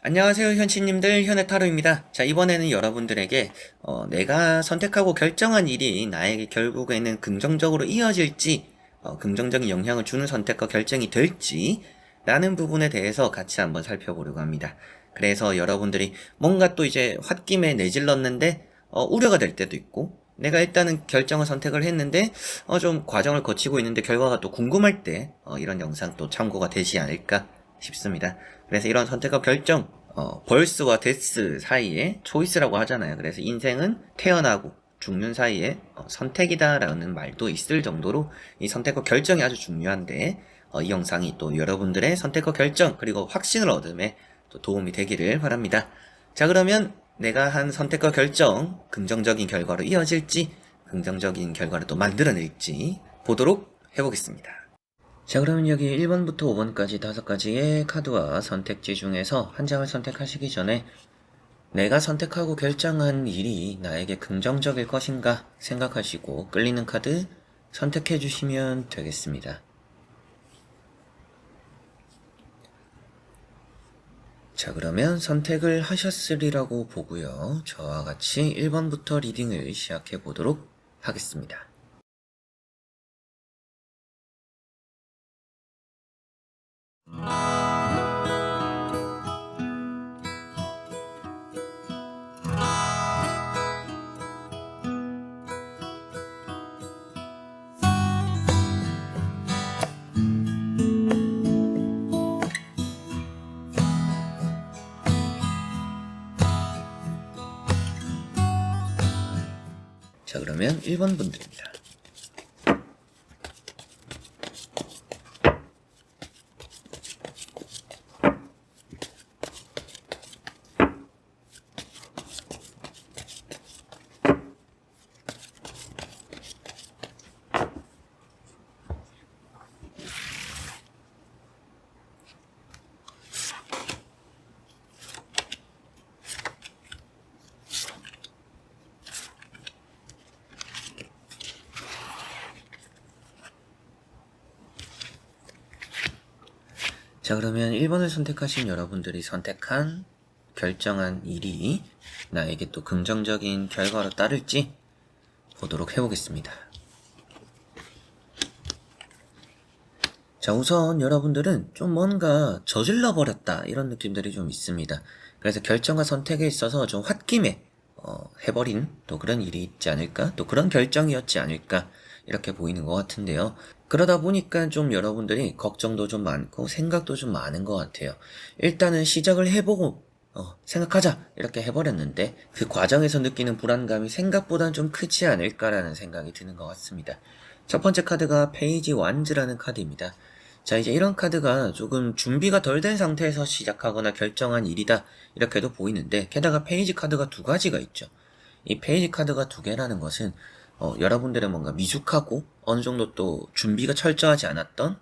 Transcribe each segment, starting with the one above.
안녕하세요 현치님들, 현의타로입니다. 자, 이번에는 여러분들에게 내가 선택하고 결정한 일이 나에게 결국에는 긍정적으로 이어질지, 긍정적인 영향을 주는 선택과 결정이 될지 라는 부분에 대해서 같이 한번 살펴보려고 합니다. 그래서 여러분들이 뭔가 또 이제 홧김에 내질렀는데 우려가 될 때도 있고, 내가 일단은 결정을 선택을 했는데 좀 과정을 거치고 있는데 결과가 또 궁금할 때 이런 영상 또 참고가 되지 않을까 싶습니다. 그래서 이런 선택과 결정, 벌스와 데스 사이에 초이스라고 하잖아요. 그래서 인생은 태어나고 죽는 사이에 선택이다라는 말도 있을 정도로 이 선택과 결정이 아주 중요한데, 이 영상이 또 여러분들의 선택과 결정 그리고 확신을 얻음에 또 도움이 되기를 바랍니다. 자, 그러면 내가 한 선택과 결정 긍정적인 결과로 이어질지, 긍정적인 결과를 또 만들어낼지 보도록 해보겠습니다. 자, 그러면 여기 1번부터 5번까지 5가지의 카드와 선택지 중에서 한 장을 선택하시기 전에 내가 선택하고 결정한 일이 나에게 긍정적일 것인가 생각하시고 끌리는 카드 선택해 주시면 되겠습니다. 자, 그러면 선택을 하셨으리라고 보고요. 저와 같이 1번부터 리딩을 시작해 보도록 하겠습니다. 자, 그러면 1번 분들입니다. 자, 그러면 1번을 선택하신 여러분들이 선택한 결정한 일이 나에게 또 긍정적인 결과로 따를지 보도록 해보겠습니다. 자, 우선 여러분들은 좀 뭔가 저질러 버렸다 이런 느낌들이 좀 있습니다. 그래서 결정과 선택에 있어서 좀 홧김에 해버린 또 그런 일이 있지 않을까, 또 그런 결정이었지 않을까 이렇게 보이는 것 같은데요. 그러다 보니까 좀 여러분들이 걱정도 좀 많고 생각도 좀 많은 것 같아요. 일단은 시작을 해보고 생각하자 이렇게 해버렸는데 그 과정에서 느끼는 불안감이 생각보다는 좀 크지 않을까라는 생각이 드는 것 같습니다. 첫 번째 카드가 페이지 완즈라는 카드입니다. 자, 이제 이런 카드가 조금 준비가 덜 된 상태에서 시작하거나 결정한 일이다 이렇게도 보이는데, 게다가 페이지 카드가 두 가지가 있죠. 이 페이지 카드가 두 개라는 것은 여러분들의 뭔가 미숙하고 어느 정도 또 준비가 철저하지 않았던,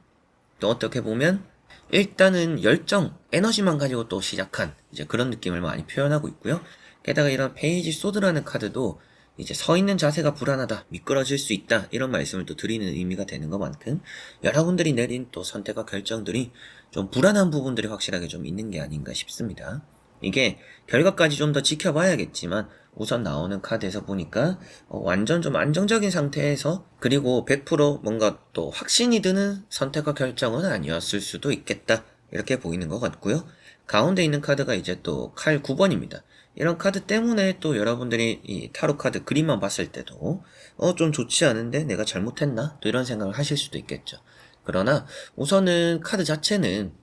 또 어떻게 보면 일단은 열정, 에너지만 가지고 또 시작한 이제 그런 느낌을 많이 표현하고 있고요. 게다가 이런 페이지 소드라는 카드도 이제 서 있는 자세가 불안하다, 미끄러질 수 있다 이런 말씀을 또 드리는 의미가 되는 것만큼 여러분들이 내린 또 선택과 결정들이 좀 불안한 부분들이 확실하게 좀 있는 게 아닌가 싶습니다. 이게 결과까지 좀 더 지켜봐야겠지만 우선 나오는 카드에서 보니까 완전 좀 안정적인 상태에서, 그리고 100% 뭔가 또 확신이 드는 선택과 결정은 아니었을 수도 있겠다 이렇게 보이는 것 같고요. 가운데 있는 카드가 이제 또 칼 9번입니다. 이런 카드 때문에 또 여러분들이 이 타로 카드 그림만 봤을 때도 좀 좋지 않은데 내가 잘못했나? 또 이런 생각을 하실 수도 있겠죠. 그러나 우선은 카드 자체는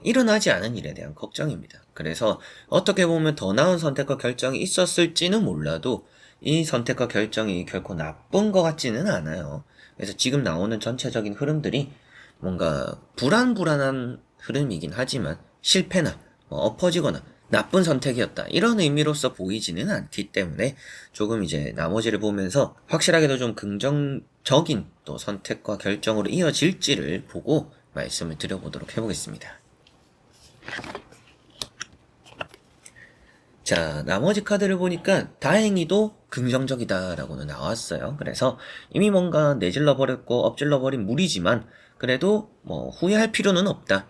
일어나지 않은 일에 대한 걱정입니다. 그래서 어떻게 보면 더 나은 선택과 결정이 있었을지는 몰라도 이 선택과 결정이 결코 나쁜 것 같지는 않아요. 그래서 지금 나오는 전체적인 흐름들이 뭔가 불안한 흐름이긴 하지만 실패나 엎어지거나 나쁜 선택이었다 이런 의미로서 보이지는 않기 때문에 조금 이제 나머지를 보면서 확실하게도 좀 긍정적인 또 선택과 결정으로 이어질지를 보고 말씀을 드려보도록 해보겠습니다. 자, 나머지 카드를 보니까 다행히도 긍정적이다라고는 나왔어요. 그래서 이미 뭔가 내질러 버렸고 엎질러 버린 물이지만 그래도 뭐 후회할 필요는 없다.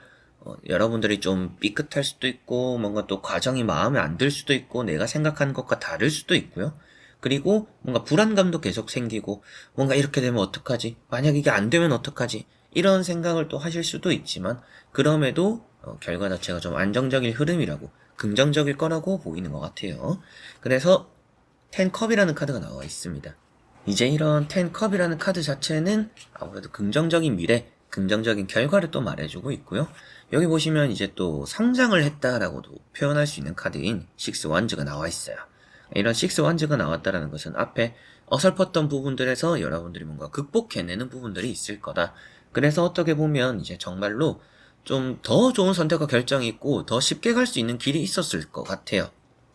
여러분들이 좀 삐끗할 수도 있고 뭔가 또 과정이 마음에 안 들 수도 있고 내가 생각하는 것과 다를 수도 있고요. 그리고 뭔가 불안감도 계속 생기고 뭔가 이렇게 되면 어떡하지? 만약 이게 안 되면 어떡하지? 이런 생각을 또 하실 수도 있지만 그럼에도 결과 자체가 좀 안정적인 흐름이라고 긍정적일 거라고 보이는 것 같아요. 그래서 텐컵이라는 카드가 나와 있습니다. 이제 이런 텐컵이라는 카드 자체는 아무래도 긍정적인 미래, 긍정적인 결과를 또 말해주고 있고요. 여기 보시면 이제 또 성장을 했다라고도 표현할 수 있는 카드인 식스 원즈가 나와 있어요. 이런 식스 원즈가 나왔다라는 것은 앞에 어설펐던 부분들에서 여러분들이 뭔가 극복해내는 부분들이 있을 거다. 그래서 어떻게 보면 이제 정말로 좀 더 좋은 선택과 결정이 있고 더 쉽게 갈 수 있는 길이 있었을 것 같아요.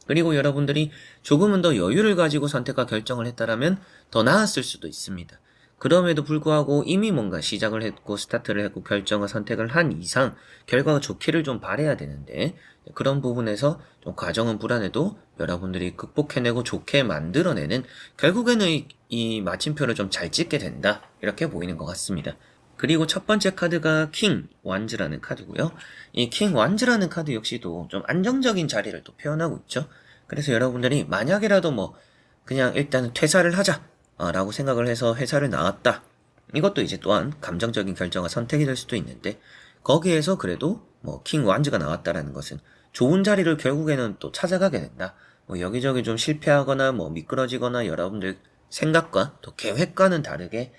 그리고 여러분들이 조금은 더 여유를 가지고 선택과 결정을 했다라면 더 나았을 수도 있습니다. 그럼에도 불구하고 이미 뭔가 시작을 했고 스타트를 했고 결정을 선택을 한 이상 결과가 좋기를 좀 바라야 되는데 그런 부분에서 좀 과정은 불안해도 여러분들이 극복해내고 좋게 만들어내는 결국에는 이 마침표를 좀 잘 찍게 된다 이렇게 보이는 것 같습니다. 그리고 첫 번째 카드가 킹 완즈라는 카드고요. 이 킹 완즈라는 카드 역시도 좀 안정적인 자리를 또 표현하고 있죠. 그래서 여러분들이 만약이라도 뭐 그냥 일단 퇴사를 하자 라고 생각을 해서 회사를 나왔다. 이것도 이제 또한 감정적인 결정과 선택이 될 수도 있는데 거기에서 그래도 뭐 킹 완즈가 나왔다라는 것은 좋은 자리를 결국에는 또 찾아가게 된다. 뭐 여기저기 좀 실패하거나 뭐 미끄러지거나 여러분들 생각과 또 계획과는 다르게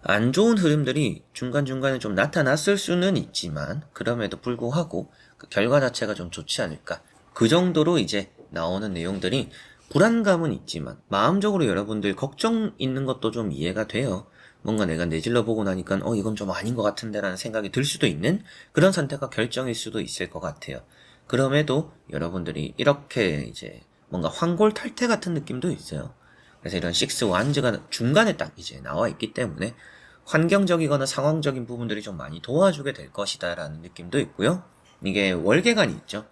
안 좋은 흐름들이 중간중간에 좀 나타났을 수는 있지만 그럼에도 불구하고 그 결과 자체가 좀 좋지 않을까. 그 정도로 이제 나오는 내용들이 불안감은 있지만 마음적으로 여러분들 걱정 있는 것도 좀 이해가 돼요. 뭔가 내가 내질러 보고 나니까 이건 좀 아닌 것 같은데 라는 생각이 들 수도 있는 그런 선택과 결정일 수도 있을 것 같아요. 그럼에도 여러분들이 이렇게 이제 뭔가 환골탈태 같은 느낌도 있어요. 그래서 이런 식스 완즈가 중간에 딱 이제 나와 있기 때문에 환경적이거나 상황적인 부분들이 좀 많이 도와주게 될 것이다 라는 느낌도 있고요. 이게 월계관이 있죠.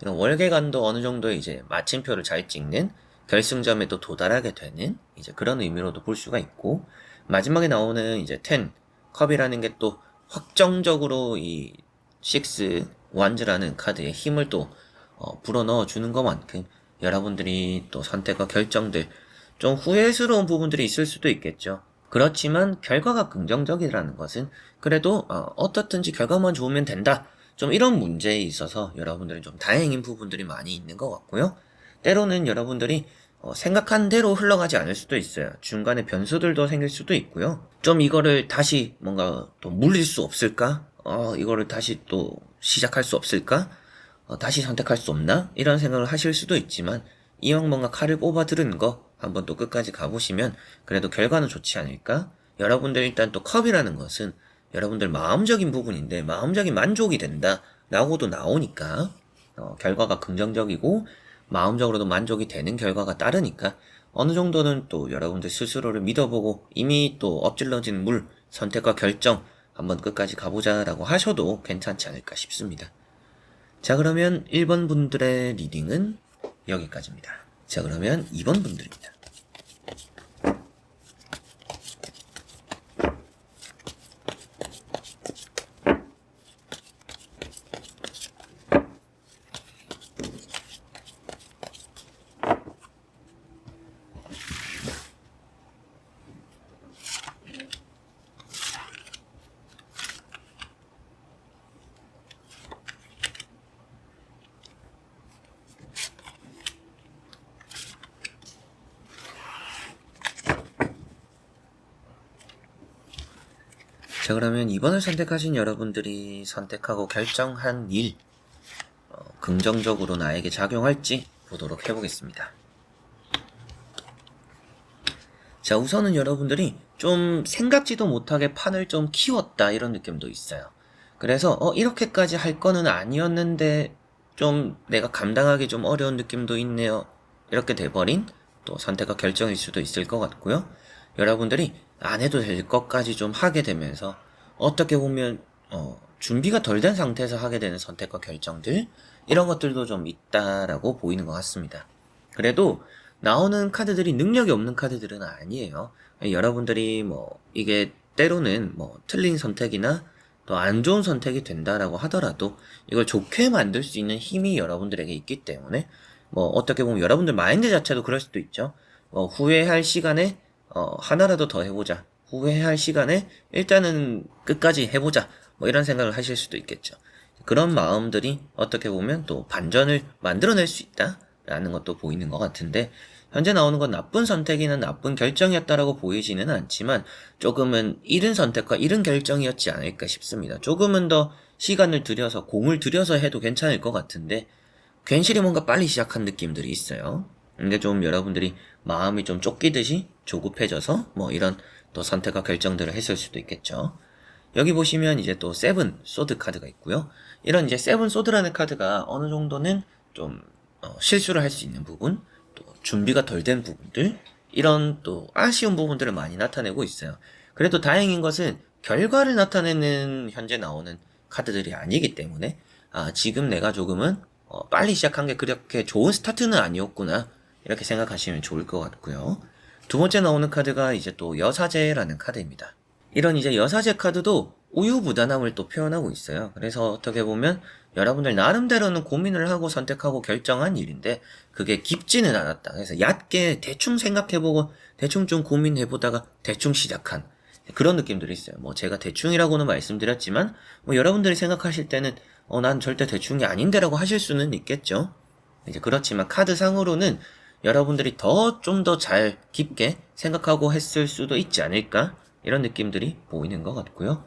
이런 월계관도 어느 정도 이제 마침표를 잘 찍는 결승점에 또 도달하게 되는 이제 그런 의미로도 볼 수가 있고 마지막에 나오는 이제 10 컵이라는 게 또 확정적으로 이 6 완즈라는 카드에 힘을 또 불어넣어 주는 것만큼 여러분들이 또 선택과 결정들 좀 후회스러운 부분들이 있을 수도 있겠죠. 그렇지만 결과가 긍정적이라는 것은 그래도 어떻든지 결과만 좋으면 된다. 좀 이런 문제에 있어서 여러분들은 좀 다행인 부분들이 많이 있는 것 같고요. 때로는 여러분들이 생각한 대로 흘러가지 않을 수도 있어요. 중간에 변수들도 생길 수도 있고요. 좀 이거를 다시 뭔가 또 물릴 수 없을까? 이거를 다시 또 시작할 수 없을까? 다시 선택할 수 없나? 이런 생각을 하실 수도 있지만 이왕 뭔가 칼을 뽑아 들은 거 한번 또 끝까지 가보시면 그래도 결과는 좋지 않을까? 여러분들 일단 또 컵이라는 것은 여러분들 마음적인 부분인데 마음적인 만족이 된다 라고도 나오니까 결과가 긍정적이고 마음적으로도 만족이 되는 결과가 따르니까 어느 정도는 또 여러분들 스스로를 믿어보고 이미 또 엎질러진 물 선택과 결정 한번 끝까지 가보자 라고 하셔도 괜찮지 않을까 싶습니다. 자, 그러면 1번 분들의 리딩은 여기까지입니다. 자, 그러면 2번 분들입니다. 자, 그러면 2번을 선택하신 여러분들이 선택하고 결정한 일, 긍정적으로 나에게 작용할지 보도록 해보겠습니다. 자, 우선은 여러분들이 좀 생각지도 못하게 판을 좀 키웠다 이런 느낌도 있어요. 그래서 이렇게까지 할 거는 아니었는데 좀 내가 감당하기 좀 어려운 느낌도 있네요. 이렇게 돼버린 또 선택과 결정일 수도 있을 것 같고요. 여러분들이 안 해도 될 것까지 좀 하게 되면서 어떻게 보면 준비가 덜 된 상태에서 하게 되는 선택과 결정들 이런 것들도 좀 있다라고 보이는 것 같습니다. 그래도 나오는 카드들이 능력이 없는 카드들은 아니에요. 여러분들이 뭐 이게 때로는 뭐 틀린 선택이나 또 안 좋은 선택이 된다라고 하더라도 이걸 좋게 만들 수 있는 힘이 여러분들에게 있기 때문에 뭐 어떻게 보면 여러분들 마인드 자체도 그럴 수도 있죠. 후회할 시간에 하나라도 더 해보자. 후회할 시간에 일단은 끝까지 해보자. 뭐 이런 생각을 하실 수도 있겠죠. 그런 마음들이 어떻게 보면 또 반전을 만들어낼 수 있다라는 것도 보이는 것 같은데, 현재 나오는 건 나쁜 선택이나 나쁜 결정이었다라고 보이지는 않지만 조금은 이른 선택과 이른 결정이었지 않을까 싶습니다. 조금은 더 시간을 들여서 공을 들여서 해도 괜찮을 것 같은데 괜시리 뭔가 빨리 시작한 느낌들이 있어요. 이게 좀 여러분들이 마음이 좀 쫓기듯이 조급해져서 뭐 이런 또 선택과 결정들을 했을 수도 있겠죠. 여기 보시면 이제 또 세븐 소드 카드가 있고요. 이런 이제 세븐 소드라는 카드가 어느 정도는 좀 실수를 할 수 있는 부분, 또 준비가 덜 된 부분들, 이런 또 아쉬운 부분들을 많이 나타내고 있어요. 그래도 다행인 것은 결과를 나타내는 현재 나오는 카드들이 아니기 때문에 지금 내가 조금은 빨리 시작한 게 그렇게 좋은 스타트는 아니었구나, 이렇게 생각하시면 좋을 것 같고요. 두 번째 나오는 카드가 이제 또 여사제라는 카드입니다. 이런 이제 여사제 카드도 우유부단함을 또 표현하고 있어요. 그래서 어떻게 보면 여러분들 나름대로는 고민을 하고 선택하고 결정한 일인데 그게 깊지는 않았다. 그래서 얕게 대충 생각해보고 대충 좀 고민해보다가 대충 시작한 그런 느낌들이 있어요. 뭐 제가 대충이라고는 말씀드렸지만 뭐 여러분들이 생각하실 때는 난 절대 대충이 아닌데라고 하실 수는 있겠죠. 이제 그렇지만 카드상으로는 여러분들이 좀 더 잘 깊게 생각하고 했을 수도 있지 않을까, 이런 느낌들이 보이는 것 같고요.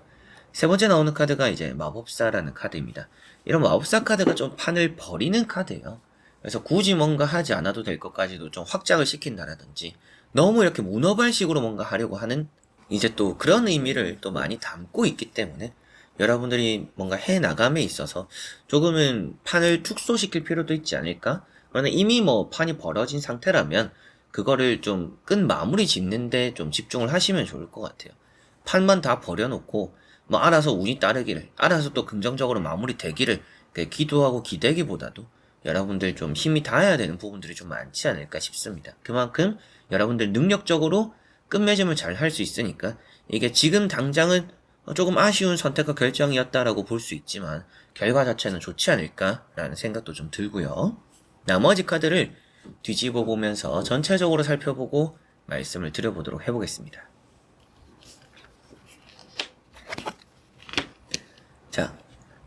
세 번째 나오는 카드가 이제 마법사라는 카드입니다. 이런 마법사 카드가 좀 판을 버리는 카드예요. 그래서 굳이 뭔가 하지 않아도 될 것까지도 좀 확장을 시킨다라든지 너무 이렇게 문어발식으로 뭔가 하려고 하는 이제 또 그런 의미를 또 많이 담고 있기 때문에 여러분들이 뭔가 해 나감에 있어서 조금은 판을 축소시킬 필요도 있지 않을까? 그러나 이미 뭐 판이 벌어진 상태라면 그거를 좀 끝 마무리 짓는데 좀 집중을 하시면 좋을 것 같아요. 판만 다 버려놓고 뭐 알아서 운이 따르기를, 알아서 또 긍정적으로 마무리 되기를 기도하고 기대기보다도 여러분들 좀 힘이 닿아야 되는 부분들이 좀 많지 않을까 싶습니다. 그만큼 여러분들 능력적으로 끝맺음을 잘 할 수 있으니까 이게 지금 당장은 조금 아쉬운 선택과 결정이었다라고 볼 수 있지만 결과 자체는 좋지 않을까라는 생각도 좀 들고요. 나머지 카드를 뒤집어 보면서 전체적으로 살펴보고 말씀을 드려보도록 해보겠습니다. 자,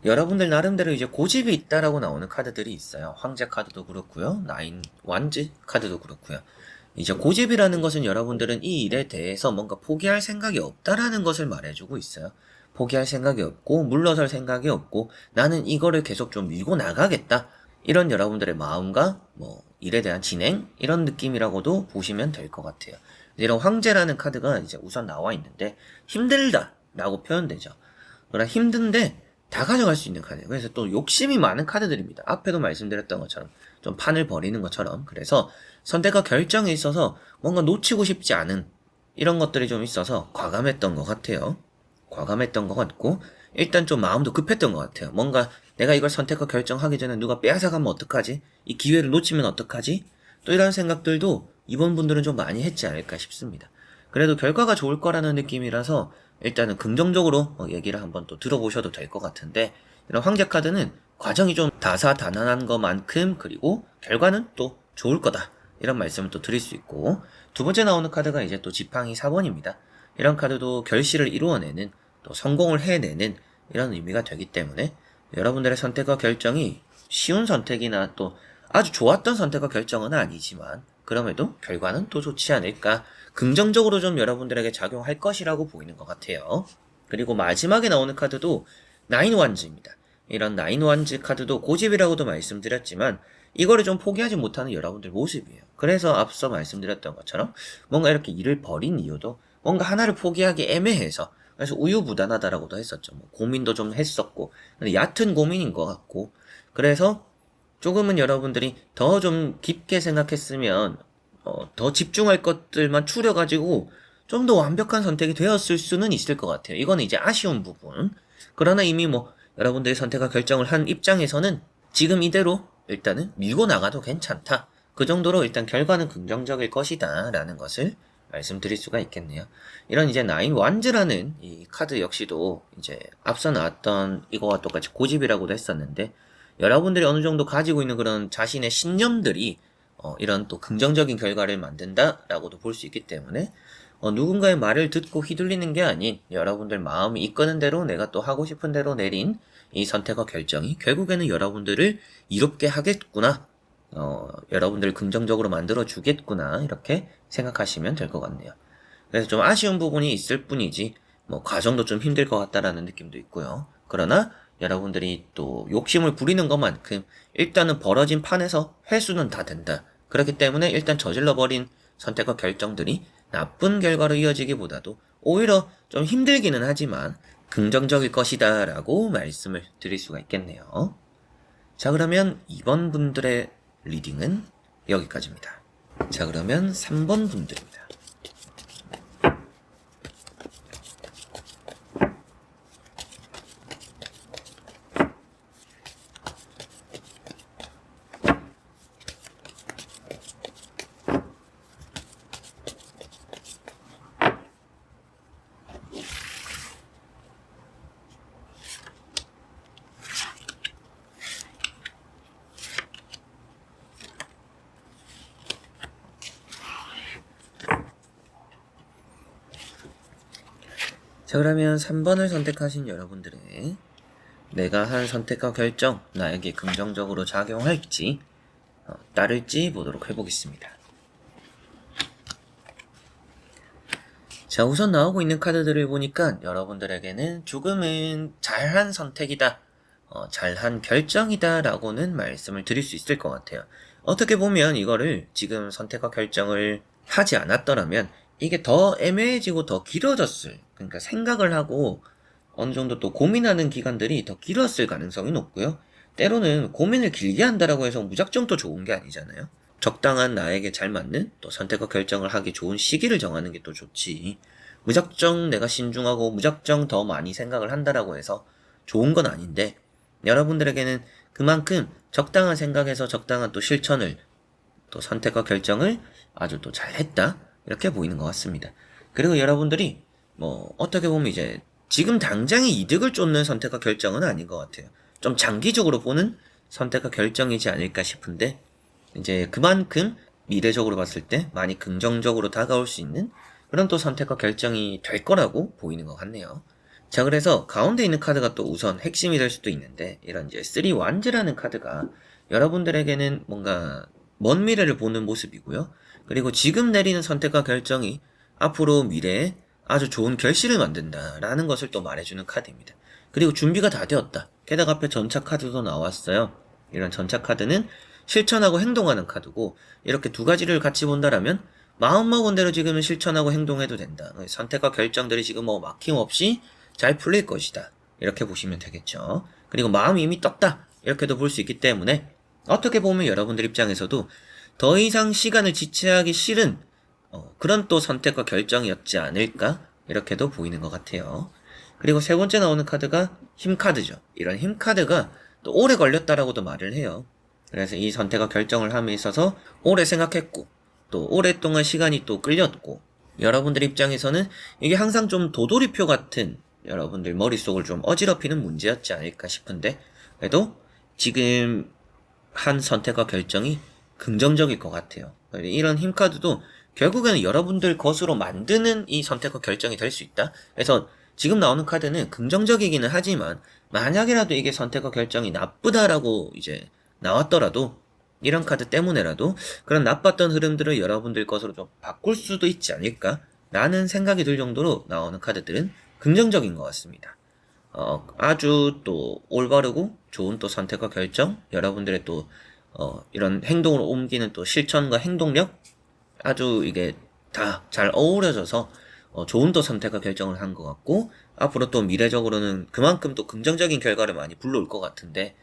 여러분들 나름대로 이제 고집이 있다라고 나오는 카드들이 있어요. 황제 카드도 그렇고요. 나인 완즈 카드도 그렇고요. 이제 고집이라는 것은 여러분들은 이 일에 대해서 뭔가 포기할 생각이 없다라는 것을 말해주고 있어요. 포기할 생각이 없고 물러설 생각이 없고 나는 이거를 계속 좀 밀고 나가겠다, 이런 여러분들의 마음과 뭐 일에 대한 진행, 이런 느낌이라고도 보시면 될 것 같아요. 이런 황제라는 카드가 이제 우선 나와 있는데 힘들다 라고 표현되죠. 그러나 힘든데 다 가져갈 수 있는 카드예요. 그래서 또 욕심이 많은 카드들입니다. 앞에도 말씀드렸던 것처럼 좀 판을 버리는 것처럼. 그래서 선택과 결정에 있어서 뭔가 놓치고 싶지 않은 이런 것들이 좀 있어서 과감했던 것 같아요. 과감했던 것 같고 일단 좀 마음도 급했던 것 같아요. 뭔가 내가 이걸 선택과 결정하기 전에 누가 빼앗아가면 어떡하지? 이 기회를 놓치면 어떡하지? 또 이런 생각들도 이번 분들은 좀 많이 했지 않을까 싶습니다. 그래도 결과가 좋을 거라는 느낌이라서 일단은 긍정적으로 얘기를 한번 또 들어보셔도 될 것 같은데, 이런 황제 카드는 과정이 좀 다사다난한 것만큼 그리고 결과는 또 좋을 거다, 이런 말씀을 또 드릴 수 있고, 두 번째 나오는 카드가 이제 또 지팡이 4번입니다. 이런 카드도 결실을 이루어내는, 또 성공을 해내는 이런 의미가 되기 때문에 여러분들의 선택과 결정이 쉬운 선택이나 또 아주 좋았던 선택과 결정은 아니지만 그럼에도 결과는 또 좋지 않을까, 긍정적으로 좀 여러분들에게 작용할 것이라고 보이는 것 같아요. 그리고 마지막에 나오는 카드도 나인 완즈입니다. 이런 나인 완즈 카드도 고집이라고도 말씀드렸지만 이거를 좀 포기하지 못하는 여러분들 모습이에요. 그래서 앞서 말씀드렸던 것처럼 뭔가 이렇게 일을 벌인 이유도 뭔가 하나를 포기하기 애매해서, 그래서 우유부단하다라고도 했었죠. 뭐 고민도 좀 했었고, 근데 얕은 고민인 것 같고, 그래서 조금은 여러분들이 더 좀 깊게 생각했으면 더 집중할 것들만 추려가지고 좀 더 완벽한 선택이 되었을 수는 있을 것 같아요. 이거는 이제 아쉬운 부분. 그러나 이미 뭐 여러분들이 선택과 결정을 한 입장에서는 지금 이대로 일단은 밀고 나가도 괜찮다, 그 정도로 일단 결과는 긍정적일 것이다 라는 것을 말씀드릴 수가 있겠네요. 이런 이제 나인 완즈라는 이 카드 역시도 이제 앞서 나왔던 이거와 똑같이 고집이라고도 했었는데, 여러분들이 어느 정도 가지고 있는 그런 자신의 신념들이 이런 또 긍정적인 결과를 만든다라고도 볼 수 있기 때문에, 누군가의 말을 듣고 휘둘리는 게 아닌 여러분들 마음이 이끄는 대로 내가 또 하고 싶은 대로 내린 이 선택과 결정이 결국에는 여러분들을 이롭게 하겠구나, 여러분들을 긍정적으로 만들어 주겠구나, 이렇게 생각하시면 될 것 같네요. 그래서 좀 아쉬운 부분이 있을 뿐이지 뭐 과정도 좀 힘들 것 같다라는 느낌도 있고요. 그러나 여러분들이 또 욕심을 부리는 것만큼 일단은 벌어진 판에서 회수는 다 된다. 그렇기 때문에 일단 저질러버린 선택과 결정들이 나쁜 결과로 이어지기보다도 오히려 좀 힘들기는 하지만 긍정적일 것이다 라고 말씀을 드릴 수가 있겠네요. 자, 그러면 2번 분들의 리딩은 여기까지입니다. 자, 그러면 3번 분들입니다. 자, 그러면 3번을 선택하신 여러분들의 내가 한 선택과 결정 나에게 긍정적으로 작용할지 따를지 보도록 해보겠습니다. 자, 우선 나오고 있는 카드들을 보니까 여러분들에게는 조금은 잘한 선택이다, 잘한 결정이다 라고는 말씀을 드릴 수 있을 것 같아요. 어떻게 보면 이거를 지금 선택과 결정을 하지 않았더라면 이게 더 애매해지고 더 길어졌을, 그러니까 생각을 하고 어느 정도 또 고민하는 기간들이 더 길었을 가능성이 높고요. 때로는 고민을 길게 한다라고 해서 무작정 또 좋은 게 아니잖아요. 적당한 나에게 잘 맞는 또 선택과 결정을 하기 좋은 시기를 정하는 게 또 좋지. 무작정 내가 신중하고 무작정 더 많이 생각을 한다라고 해서 좋은 건 아닌데, 여러분들에게는 그만큼 적당한 생각에서 적당한 또 실천을, 또 선택과 결정을 아주 또 잘했다, 이렇게 보이는 것 같습니다. 그리고 여러분들이 뭐 어떻게 보면 이제 지금 당장의 이득을 쫓는 선택과 결정은 아닌 것 같아요. 좀 장기적으로 보는 선택과 결정이지 않을까 싶은데, 이제 그만큼 미래적으로 봤을 때 많이 긍정적으로 다가올 수 있는 그런 또 선택과 결정이 될 거라고 보이는 것 같네요. 자, 그래서 가운데 있는 카드가 또 우선 핵심이 될 수도 있는데, 이런 이제 3 완즈라는 카드가 여러분들에게는 뭔가 먼 미래를 보는 모습이고요. 그리고 지금 내리는 선택과 결정이 앞으로 미래에 아주 좋은 결실을 만든다라는 것을 또 말해주는 카드입니다. 그리고 준비가 다 되었다. 게다가 앞에 전차 카드도 나왔어요. 이런 전차 카드는 실천하고 행동하는 카드고, 이렇게 두 가지를 같이 본다라면 마음먹은 대로 지금은 실천하고 행동해도 된다. 선택과 결정들이 지금 뭐 막힘없이 잘 풀릴 것이다, 이렇게 보시면 되겠죠. 그리고 마음이 이미 떴다, 이렇게도 볼 수 있기 때문에 어떻게 보면 여러분들 입장에서도 더 이상 시간을 지체하기 싫은 그런 또 선택과 결정이었지 않을까, 이렇게도 보이는 것 같아요. 그리고 세 번째 나오는 카드가 힘카드죠. 이런 힘카드가 또 오래 걸렸다라고도 말을 해요. 그래서 이 선택과 결정을 함에 있어서 오래 생각했고, 또 오랫동안 시간이 또 끌렸고, 여러분들 입장에서는 이게 항상 좀 도돌이표 같은 여러분들 머릿속을 좀 어지럽히는 문제였지 않을까 싶은데, 그래도 지금 한 선택과 결정이 긍정적일 것 같아요. 이런 힘카드도 결국에는 여러분들 것으로 만드는 이 선택과 결정이 될 수 있다. 그래서 지금 나오는 카드는 긍정적이기는 하지만 만약이라도 이게 선택과 결정이 나쁘다라고 이제 나왔더라도 이런 카드 때문에라도 그런 나빴던 흐름들을 여러분들 것으로 좀 바꿀 수도 있지 않을까 라는 생각이 들 정도로 나오는 카드들은 긍정적인 것 같습니다. 아주 또 올바르고 좋은 또 선택과 결정, 여러분들의 또 이런 행동으로 옮기는 또 실천과 행동력, 아주 이게 다 잘 어우러져서 좋은 또 선택과 결정을 한 것 같고, 앞으로 또 미래적으로는 그만큼 또 긍정적인 결과를 많이 불러올 것 같은데,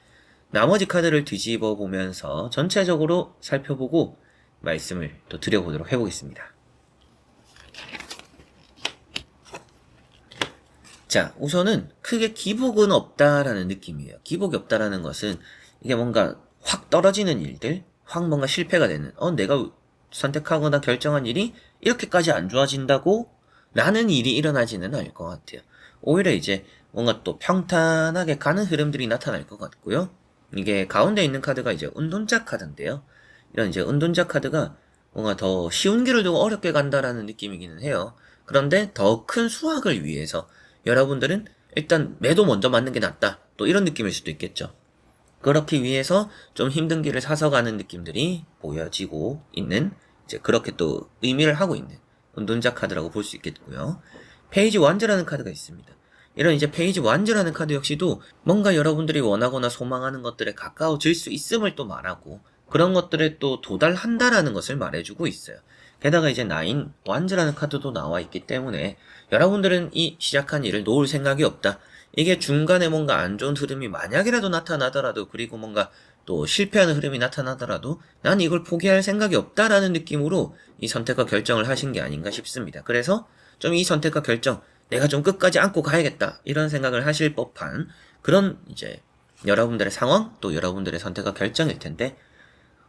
나머지 카드를 뒤집어 보면서 전체적으로 살펴보고 말씀을 또 드려보도록 해보겠습니다. 자, 우선은 크게 기복은 없다라는 느낌이에요. 기복이 없다라는 것은 이게 뭔가 확 떨어지는 일들, 확 뭔가 실패가 되는, 내가 선택하거나 결정한 일이 이렇게까지 안 좋아진다고 라는 일이 일어나지는 않을 것 같아요. 오히려 이제 뭔가 또 평탄하게 가는 흐름들이 나타날 것 같고요. 이게 가운데 있는 카드가 이제 운돈자 카드인데요. 이런 이제 운돈자 카드가 뭔가 더 쉬운 길을 두고 어렵게 간다라는 느낌이기는 해요. 그런데 더 큰 수확을 위해서 여러분들은 일단 매도 먼저 맞는 게 낫다. 또 이런 느낌일 수도 있겠죠. 그렇기 위해서 좀 힘든 길을 사서 가는 느낌들이 보여지고 있는, 이제 그렇게 또 의미를 하고 있는 운동자 카드라고 볼 수 있겠고요. 페이지 완즈라는 카드가 있습니다. 이런 이제 페이지 완즈라는 카드 역시도 뭔가 여러분들이 원하거나 소망하는 것들에 가까워질 수 있음을 또 말하고, 그런 것들에 또 도달한다라는 것을 말해주고 있어요. 게다가 이제 나인 완즈라는 카드도 나와 있기 때문에 여러분들은 이 시작한 일을 놓을 생각이 없다. 이게 중간에 뭔가 안 좋은 흐름이 만약이라도 나타나더라도, 그리고 뭔가 또 실패하는 흐름이 나타나더라도 난 이걸 포기할 생각이 없다라는 느낌으로 이 선택과 결정을 하신 게 아닌가 싶습니다. 그래서 좀 이 선택과 결정, 내가 좀 끝까지 안고 가야겠다, 이런 생각을 하실 법한 그런 이제 여러분들의 상황, 또 여러분들의 선택과 결정일 텐데,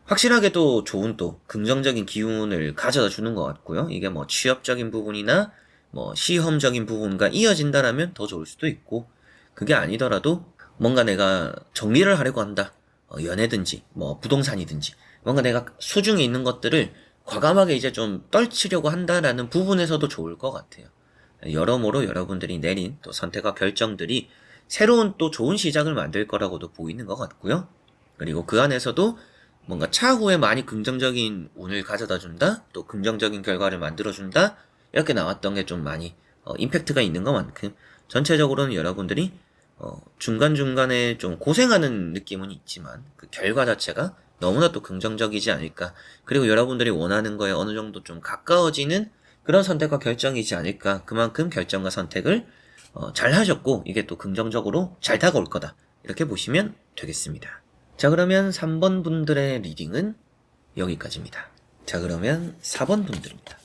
확실하게 또 좋은 또 긍정적인 기운을 가져다 주는 것 같고요. 이게 뭐 취업적인 부분이나 뭐 시험적인 부분과 이어진다라면 더 좋을 수도 있고, 그게 아니더라도 뭔가 내가 정리를 하려고 한다. 연애든지 뭐 부동산이든지 뭔가 내가 수중에 있는 것들을 과감하게 이제 좀 떨치려고 한다라는 부분에서도 좋을 것 같아요. 여러모로 여러분들이 내린 또 선택과 결정들이 새로운 또 좋은 시작을 만들 거라고도 보이는 것 같고요. 그리고 그 안에서도 뭔가 차후에 많이 긍정적인 운을 가져다 준다, 또 긍정적인 결과를 만들어 준다, 이렇게 나왔던 게 좀 많이 임팩트가 있는 것만큼 전체적으로는 여러분들이 중간중간에 좀 고생하는 느낌은 있지만 그 결과 자체가 너무나 또 긍정적이지 않을까, 그리고 여러분들이 원하는 거에 어느 정도 좀 가까워지는 그런 선택과 결정이지 않을까. 그만큼 결정과 선택을 잘 하셨고 이게 또 긍정적으로 잘 다가올 거다, 이렇게 보시면 되겠습니다. 자, 그러면 3번 분들의 리딩은 여기까지입니다. 자, 그러면 4번 분들입니다.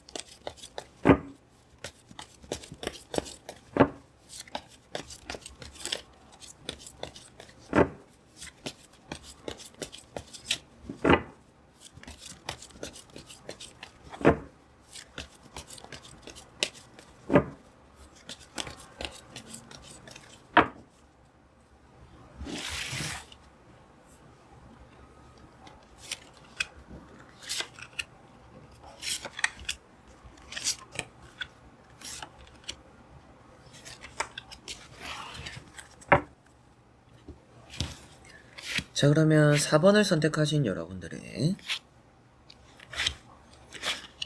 자, 그러면 4번을 선택하신 여러분들의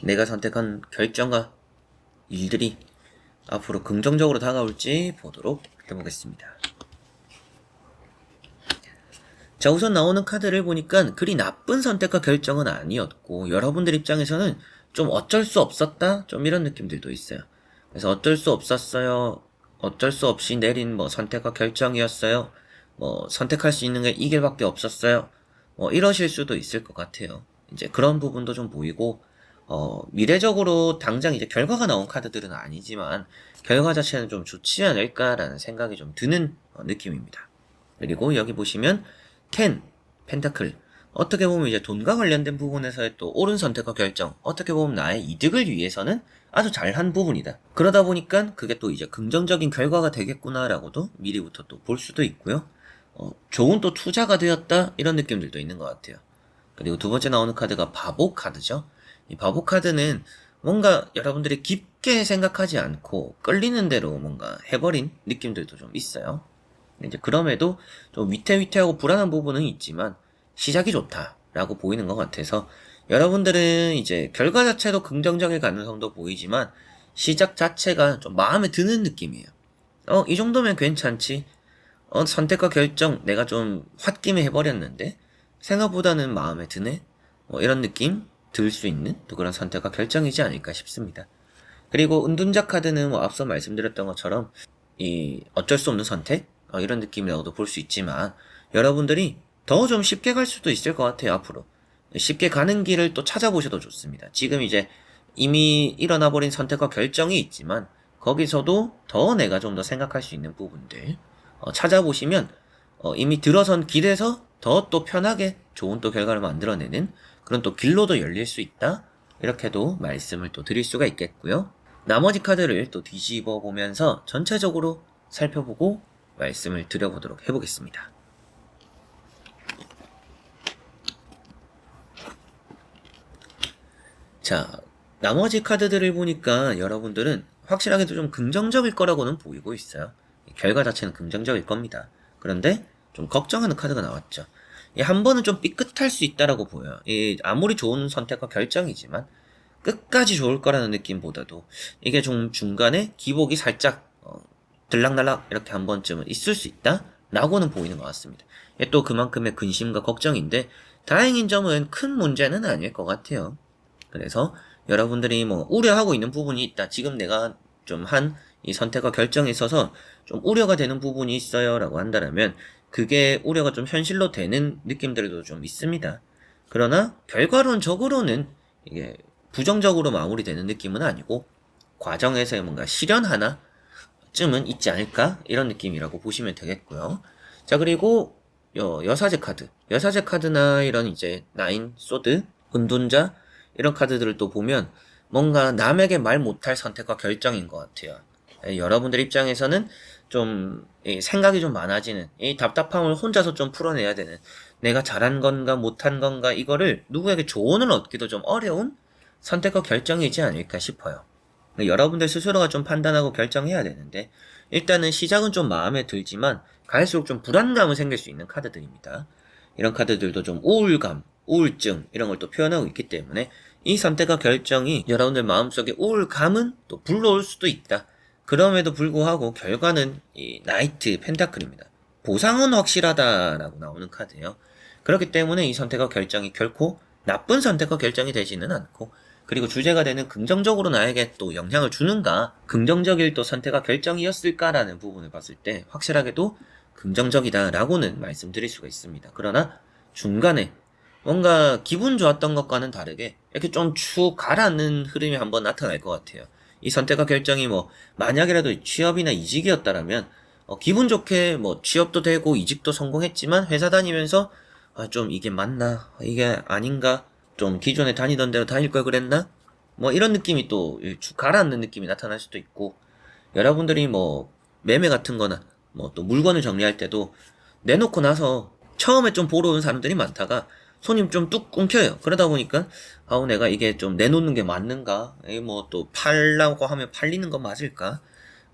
내가 선택한 결정과 일들이 앞으로 긍정적으로 다가올지 보도록 해보겠습니다. 자, 우선 나오는 카드를 보니까 그리 나쁜 선택과 결정은 아니었고, 여러분들 입장에서는 좀 어쩔 수 없었다, 좀 이런 느낌들도 있어요. 그래서 어쩔 수 없었어요, 어쩔 수 없이 내린 뭐 선택과 결정이었어요, 뭐 선택할 수 있는 게 이 길밖에 없었어요, 뭐 이러실 수도 있을 것 같아요. 이제 그런 부분도 좀 보이고, 미래적으로 당장 이제 결과가 나온 카드들은 아니지만 결과 자체는 좀 좋지 않을까라는 생각이 좀 드는 느낌입니다. 그리고 여기 보시면 펜타클, 어떻게 보면 이제 돈과 관련된 부분에서의 또 옳은 선택과 결정, 어떻게 보면 나의 이득을 위해서는 아주 잘한 부분이다. 그러다 보니까 그게 또 이제 긍정적인 결과가 되겠구나라고도 미리부터 또 볼 수도 있고요. 좋은 또 투자가 되었다, 이런 느낌들도 있는 것 같아요. 그리고 두 번째 나오는 카드가 바보 카드죠. 이 바보 카드는 뭔가 여러분들이 깊게 생각하지 않고 끌리는 대로 뭔가 해버린 느낌들도 좀 있어요. 이제 그럼에도 좀 위태위태하고 불안한 부분은 있지만 시작이 좋다라고 보이는 것 같아서, 여러분들은 이제 결과 자체도 긍정적일 가능성도 보이지만 시작 자체가 좀 마음에 드는 느낌이에요. 이 정도면 괜찮지. 선택과 결정 내가 좀 홧김에 해버렸는데 생각보다는 마음에 드네, 이런 느낌 들 수 있는 또 그런 선택과 결정이지 않을까 싶습니다. 그리고 은둔자 카드는 뭐 앞서 말씀드렸던 것처럼 이 어쩔 수 없는 선택, 이런 느낌이라고도 볼 수 있지만 여러분들이 더 좀 쉽게 갈 수도 있을 것 같아요. 앞으로 쉽게 가는 길을 또 찾아보셔도 좋습니다. 지금 이제 이미 일어나버린 선택과 결정이 있지만 거기서도 더 내가 좀 더 생각할 수 있는 부분들 찾아보시면 이미 들어선 길에서 더 또 편하게 좋은 또 결과를 만들어내는 그런 또 길로도 열릴 수 있다. 이렇게도 말씀을 또 드릴 수가 있겠고요. 나머지 카드를 또 뒤집어 보면서 전체적으로 살펴보고 말씀을 드려보도록 해보겠습니다. 자, 나머지 카드들을 보니까 여러분들은 확실하게도 좀 긍정적일 거라고는 보이고 있어요. 결과 자체는 긍정적일 겁니다. 그런데 좀 걱정하는 카드가 나왔죠. 한 번은 좀 삐끗할 수 있다라고 보여요. 아무리 좋은 선택과 결정이지만 끝까지 좋을 거라는 느낌보다도 이게 좀 중간에 기복이 살짝 들락날락 이렇게 한 번쯤은 있을 수 있다? 라고는 보이는 것 같습니다. 이게 또 그만큼의 근심과 걱정인데 다행인 점은 큰 문제는 아닐 것 같아요. 그래서 여러분들이 뭐 우려하고 있는 부분이 있다. 지금 내가 좀 한 이 선택과 결정에 있어서 좀 우려가 되는 부분이 있어요. 라고 한다면 그게 우려가 좀 현실로 되는 느낌들도 좀 있습니다. 그러나 결과론적으로는 이게 부정적으로 마무리되는 느낌은 아니고 과정에서의 뭔가 실현 하나쯤은 있지 않을까? 이런 느낌이라고 보시면 되겠고요. 자, 그리고 여사제 카드. 여사제 카드나 이런 이제 나인, 소드, 은둔자 이런 카드들을 또 보면 뭔가 남에게 말 못할 선택과 결정인 것 같아요. 여러분들 입장에서는 좀 생각이 좀 많아지는 이 답답함을 혼자서 좀 풀어내야 되는 내가 잘한 건가 못한 건가 이거를 누구에게 조언을 얻기도 좀 어려운 선택과 결정이지 않을까 싶어요. 여러분들 스스로가 좀 판단하고 결정해야 되는데 일단은 시작은 좀 마음에 들지만 갈수록 좀 불안감은 생길 수 있는 카드들입니다. 이런 카드들도 좀 우울감, 우울증 이런 걸 또 표현하고 있기 때문에 이 선택과 결정이 여러분들 마음속에 우울감은 또 불러올 수도 있다. 그럼에도 불구하고 결과는 이 나이트 펜타클입니다. 보상은 확실하다라고 나오는 카드예요. 그렇기 때문에 이 선택과 결정이 결코 나쁜 선택과 결정이 되지는 않고 그리고 주제가 되는 긍정적으로 나에게 또 영향을 주는가 긍정적일 또 선택과 결정이었을까라는 부분을 봤을 때 확실하게도 긍정적이다라고는 말씀드릴 수가 있습니다. 그러나 중간에 뭔가 기분 좋았던 것과는 다르게 이렇게 좀 축 가라앉는 흐름이 한번 나타날 것 같아요. 이 선택과 결정이 뭐 만약이라도 취업이나 이직이었다라면 기분 좋게 뭐 취업도 되고 이직도 성공했지만 회사 다니면서 좀 이게 맞나 이게 아닌가 좀 기존에 다니던 대로 다닐 걸 그랬나 뭐 이런 느낌이 또 축 가라앉는 느낌이 나타날 수도 있고 여러분들이 뭐 매매 같은 거나 뭐 또 물건을 정리할 때도 내놓고 나서 처음에 좀 보러 온 사람들이 많다가 손님 좀 뚝 끊겨요. 그러다 보니까 내가 이게 좀 내놓는 게 맞는가? 뭐 또 팔라고 하면 팔리는 건 맞을까?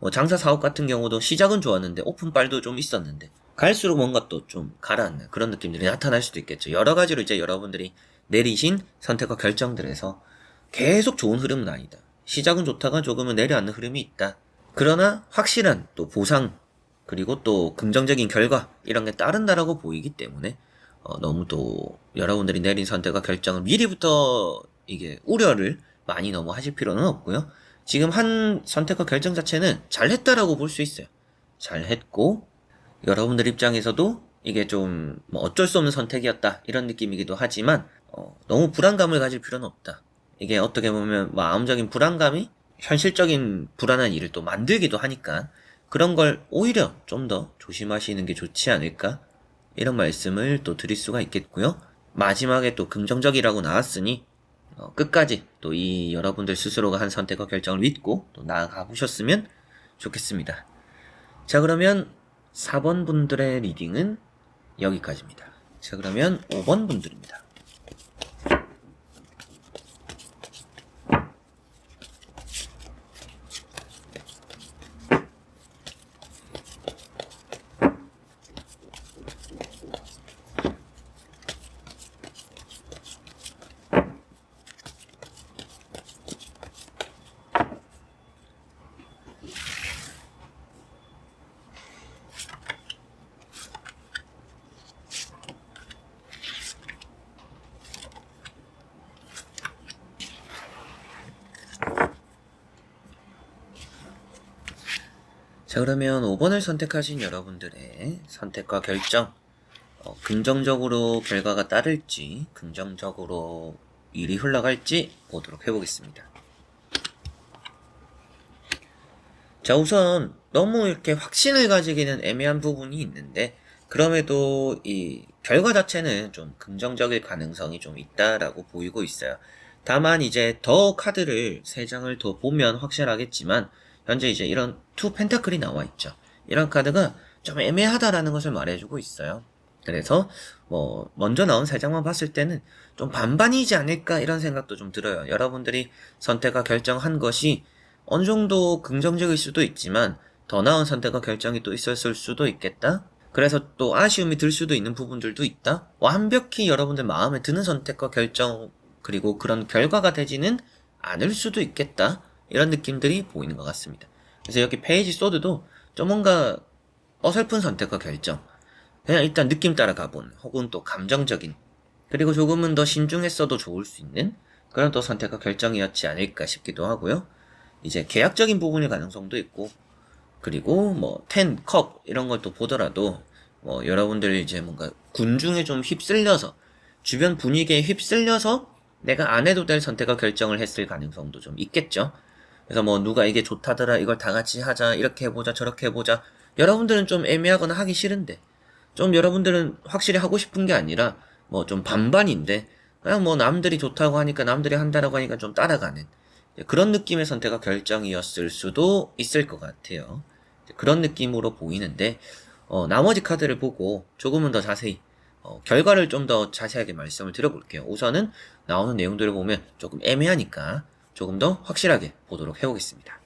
뭐 장사 사업 같은 경우도 시작은 좋았는데 오픈빨도 좀 있었는데 갈수록 뭔가 또 좀 가라앉는 그런 느낌들이 나타날 수도 있겠죠. 여러 가지로 이제 여러분들이 내리신 선택과 결정들에서 계속 좋은 흐름은 아니다. 시작은 좋다가 조금은 내려앉는 흐름이 있다. 그러나 확실한 또 보상 그리고 또 긍정적인 결과 이런 게 따른다라고 보이기 때문에 너무 또 여러분들이 내린 선택과 결정을 미리부터 이게 우려를 많이 너무 하실 필요는 없고요. 지금 한 선택과 결정 자체는 잘했다라고 볼 수 있어요. 잘했고 여러분들 입장에서도 이게 좀 뭐 어쩔 수 없는 선택이었다 이런 느낌이기도 하지만 너무 불안감을 가질 필요는 없다. 이게 어떻게 보면 마음적인 불안감이 현실적인 불안한 일을 또 만들기도 하니까 그런 걸 오히려 좀 더 조심하시는 게 좋지 않을까 이런 말씀을 또 드릴 수가 있겠고요. 마지막에 또 긍정적이라고 나왔으니 끝까지 또 이 여러분들 스스로가 한 선택과 결정을 믿고 또 나아가 보셨으면 좋겠습니다. 자, 그러면 4번 분들의 리딩은 여기까지입니다. 자, 그러면 5번 분들입니다. 자, 그러면 5번을 선택하신 여러분들의 선택과 결정, 긍정적으로 결과가 따를지, 긍정적으로 일이 흘러갈지 보도록 해보겠습니다. 자, 우선 너무 이렇게 확신을 가지기는 애매한 부분이 있는데 그럼에도 이 결과 자체는 좀 긍정적일 가능성이 좀 있다라고 보이고 있어요. 다만 이제 더 카드를 3장을 더 보면 확실하겠지만 현재 이제 이런 투 펜타클이 나와 있죠. 이런 카드가 좀 애매하다라는 것을 말해주고 있어요. 그래서 뭐 먼저 나온 3장만 봤을 때는 좀 반반이지 않을까 이런 생각도 좀 들어요. 여러분들이 선택과 결정한 것이 어느 정도 긍정적일 수도 있지만 더 나은 선택과 결정이 또 있었을 수도 있겠다. 그래서 또 아쉬움이 들 수도 있는 부분들도 있다. 완벽히 여러분들 마음에 드는 선택과 결정 그리고 그런 결과가 되지는 않을 수도 있겠다. 이런 느낌들이 보이는 것 같습니다. 그래서 여기 페이지 소드도 좀 뭔가 어설픈 선택과 결정, 그냥 일단 느낌 따라 가본 혹은 또 감정적인 그리고 조금은 더 신중했어도 좋을 수 있는 그런 또 선택과 결정이었지 않을까 싶기도 하고요. 이제 계약적인 부분일 가능성도 있고 그리고 뭐 10, 컵 이런 걸 또 보더라도 뭐 여러분들이 이제 뭔가 군중에 좀 휩쓸려서 주변 분위기에 휩쓸려서 내가 안 해도 될 선택과 결정을 했을 가능성도 좀 있겠죠. 그래서 뭐 누가 이게 좋다더라 이걸 다 같이 하자 이렇게 해보자 저렇게 해보자 여러분들은 좀 애매하거나 하기 싫은데 좀 여러분들은 확실히 하고 싶은 게 아니라 뭐 좀 반반인데 그냥 뭐 남들이 좋다고 하니까 남들이 한다라고 하니까 좀 따라가는 그런 느낌의 선택과 결정이었을 수도 있을 것 같아요. 그런 느낌으로 보이는데 나머지 카드를 보고 조금은 더 자세히 결과를 좀 더 자세하게 말씀을 드려볼게요. 우선은 나오는 내용들을 보면 조금 애매하니까 조금 더 확실하게 보도록 해보겠습니다.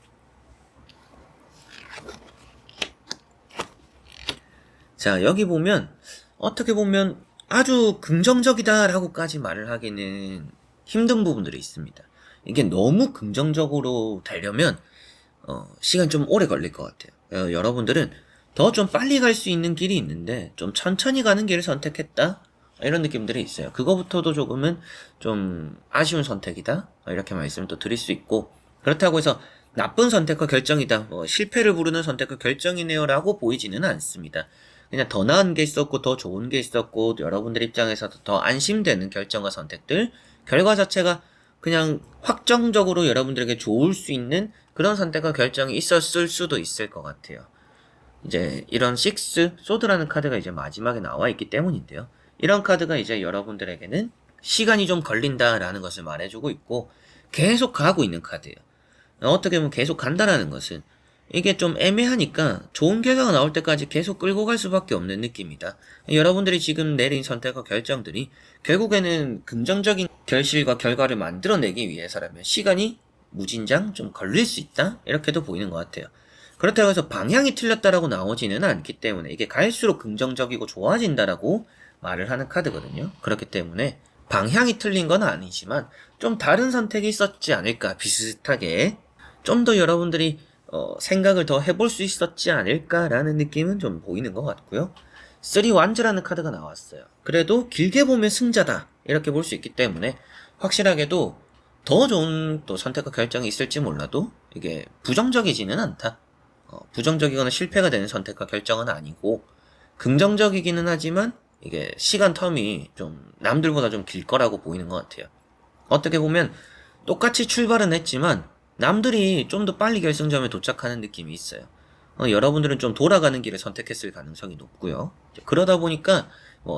자, 여기 보면 어떻게 보면 아주 긍정적이다라고까지 말을 하기는 힘든 부분들이 있습니다. 이게 너무 긍정적으로 되려면 시간 좀 오래 걸릴 것 같아요. 여러분들은 더 좀 빨리 갈 수 있는 길이 있는데 좀 천천히 가는 길을 선택했다 이런 느낌들이 있어요. 그거부터도 조금은 좀 아쉬운 선택이다 이렇게 말씀을 또 드릴 수 있고 그렇다고 해서 나쁜 선택과 결정이다 실패를 부르는 선택과 결정이네요 라고 보이지는 않습니다. 그냥 더 나은 게 있었고 더 좋은 게 있었고 여러분들 입장에서도 더 안심되는 결정과 선택들 결과 자체가 그냥 확정적으로 여러분들에게 좋을 수 있는 그런 선택과 결정이 있었을 수도 있을 것 같아요. 이제 이런 6, 소드라는 카드가 이제 마지막에 나와 있기 때문인데요. 이런 카드가 이제 여러분들에게는 시간이 좀 걸린다라는 것을 말해주고 있고 계속 가고 있는 카드예요. 어떻게 보면 계속 간다라는 것은 이게 좀 애매하니까 좋은 결과가 나올 때까지 계속 끌고 갈 수밖에 없는 느낌이다. 여러분들이 지금 내린 선택과 결정들이 결국에는 긍정적인 결실과 결과를 만들어내기 위해서라면 시간이 무진장 좀 걸릴 수 있다? 이렇게도 보이는 것 같아요. 그렇다고 해서 방향이 틀렸다라고 나오지는 않기 때문에 이게 갈수록 긍정적이고 좋아진다라고 말을 하는 카드거든요. 그렇기 때문에 방향이 틀린 건 아니지만 좀 다른 선택이 있었지 않을까 비슷하게 좀 더 여러분들이 생각을 더 해볼 수 있었지 않을까라는 느낌은 좀 보이는 것 같고요. 3 완즈라는 카드가 나왔어요. 그래도 길게 보면 승자다 이렇게 볼 수 있기 때문에 확실하게도 더 좋은 또 선택과 결정이 있을지 몰라도 이게 부정적이지는 않다. 부정적이거나 실패가 되는 선택과 결정은 아니고 긍정적이기는 하지만 이게 시간 텀이 좀 남들보다 좀 길 거라고 보이는 것 같아요. 어떻게 보면 똑같이 출발은 했지만 남들이 좀 더 빨리 결승점에 도착하는 느낌이 있어요. 여러분들은 좀 돌아가는 길을 선택했을 가능성이 높고요. 그러다 보니까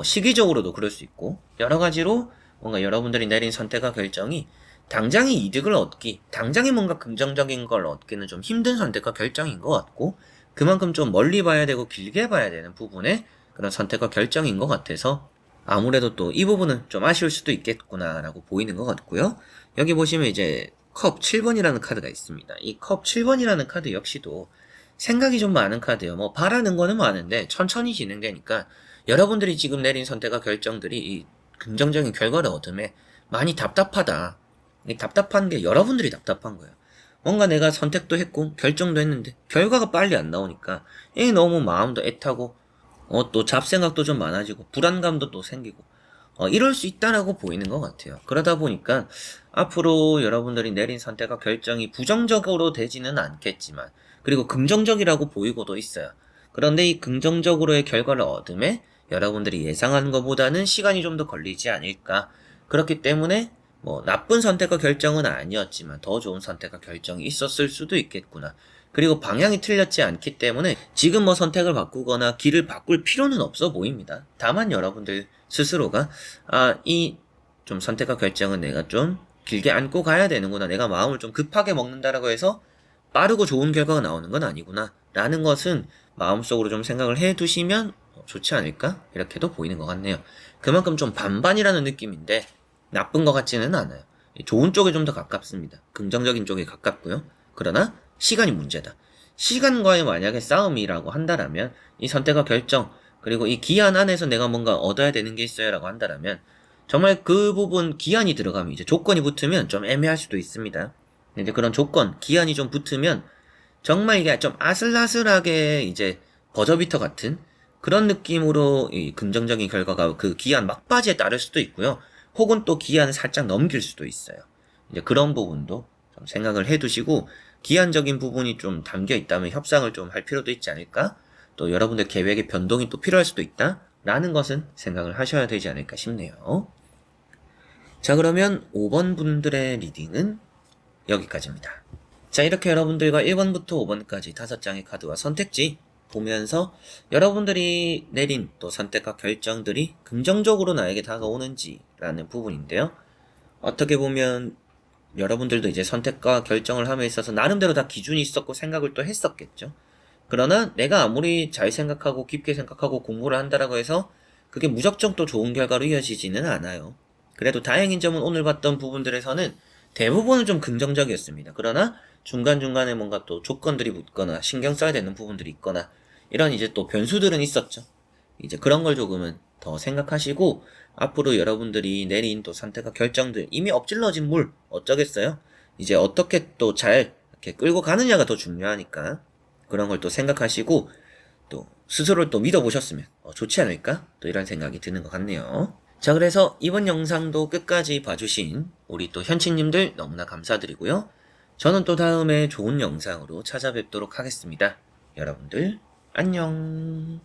시기적으로도 그럴 수 있고 여러 가지로 뭔가 여러분들이 내린 선택과 결정이 당장의 이득을 얻기, 당장의 뭔가 긍정적인 걸 얻기는 좀 힘든 선택과 결정인 것 같고 그만큼 좀 멀리 봐야 되고 길게 봐야 되는 부분에 그런 선택과 결정인 것 같아서 아무래도 또 이 부분은 좀 아쉬울 수도 있겠구나라고 보이는 것 같고요. 여기 보시면 이제 컵 7번이라는 카드가 있습니다. 이 컵 7번이라는 카드 역시도 생각이 좀 많은 카드예요. 뭐 바라는 거는 많은데 천천히 진행되니까 여러분들이 지금 내린 선택과 결정들이 이 긍정적인 결과를 얻음에 많이 답답하다. 이 답답한 게 여러분들이 답답한 거예요. 뭔가 내가 선택도 했고 결정도 했는데 결과가 빨리 안 나오니까 이게 너무 마음도 애타고 또 잡생각도 좀 많아지고 불안감도 또 생기고 이럴 수 있다라고 보이는 것 같아요. 그러다 보니까 앞으로 여러분들이 내린 선택과 결정이 부정적으로 되지는 않겠지만 그리고 긍정적이라고 보이고도 있어요. 그런데 이 긍정적으로의 결과를 얻음에 여러분들이 예상하는 것보다는 시간이 좀 더 걸리지 않을까. 그렇기 때문에 나쁜 선택과 결정은 아니었지만 더 좋은 선택과 결정이 있었을 수도 있겠구나. 그리고 방향이 틀렸지 않기 때문에 지금 뭐 선택을 바꾸거나 길을 바꿀 필요는 없어 보입니다. 다만 여러분들 스스로가 이 좀 선택과 결정은 내가 좀 길게 안고 가야 되는구나. 내가 마음을 좀 급하게 먹는다라고 해서 빠르고 좋은 결과가 나오는 건 아니구나. 라는 것은 마음속으로 좀 생각을 해 두시면 좋지 않을까? 이렇게도 보이는 것 같네요. 그만큼 좀 반반이라는 느낌인데 나쁜 것 같지는 않아요. 좋은 쪽에 좀 더 가깝습니다. 긍정적인 쪽에 가깝고요. 그러나 시간이 문제다. 시간과의 만약에 싸움이라고 한다라면 이 선택과 결정 그리고 이 기한 안에서 내가 뭔가 얻어야 되는 게 있어요라고 한다라면 정말 그 부분 기한이 들어가면 이제 조건이 붙으면 좀 애매할 수도 있습니다. 이제 그런 조건, 기한이 좀 붙으면 정말 이게 좀 아슬아슬하게 이제 버저비터 같은 그런 느낌으로 이 긍정적인 결과가 그 기한 막바지에 따를 수도 있고요. 혹은 또 기한을 살짝 넘길 수도 있어요. 이제 그런 부분도 좀 생각을 해두시고 기한적인 부분이 좀 담겨 있다면 협상을 좀 할 필요도 있지 않을까? 또 여러분들 계획의 변동이 또 필요할 수도 있다? 라는 것은 생각을 하셔야 되지 않을까 싶네요. 자, 그러면 5번 분들의 리딩은 여기까지입니다. 자, 이렇게 여러분들과 1번부터 5번까지 5장의 카드와 선택지 보면서 여러분들이 내린 또 선택과 결정들이 긍정적으로 나에게 다가오는지라는 부분인데요. 어떻게 보면 여러분들도 이제 선택과 결정을 함에 있어서 나름대로 다 기준이 있었고 생각을 또 했었겠죠. 그러나 내가 아무리 잘 생각하고 깊게 생각하고 공부를 한다라고 해서 그게 무작정 또 좋은 결과로 이어지지는 않아요. 그래도 다행인 점은 오늘 봤던 부분들에서는 대부분은 좀 긍정적이었습니다. 그러나 중간중간에 뭔가 또 조건들이 붙거나 신경 써야 되는 부분들이 있거나 이런 이제 또 변수들은 있었죠. 이제 그런 걸 조금은 더 생각하시고 앞으로 여러분들이 내린 또 선택과 결정들 이미 엎질러진 물 어쩌겠어요? 이제 어떻게 또 잘 이렇게 끌고 가느냐가 더 중요하니까 그런 걸 또 생각하시고 또 스스로를 또 믿어보셨으면 좋지 않을까? 또 이런 생각이 드는 것 같네요. 자, 그래서 이번 영상도 끝까지 봐주신 우리 또 현치님들 너무나 감사드리고요. 저는 또 다음에 좋은 영상으로 찾아뵙도록 하겠습니다. 여러분들 안녕.